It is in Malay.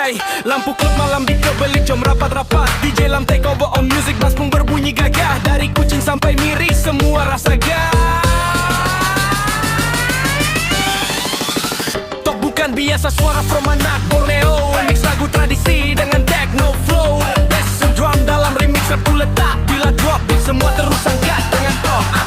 Hey, lampu klub malam dikebeli, jom rapat-rapat. DJ Lam take over on music, bass pun berbunyi gagah. Dari kucing sampai miri, semua rasa gas. Tok bukan biasa, suara from anak Borneo. Mix lagu tradisi dengan techno flow. Bass and drum dalam remix aku letak. Bila drop, semua terus angkat dengan tok.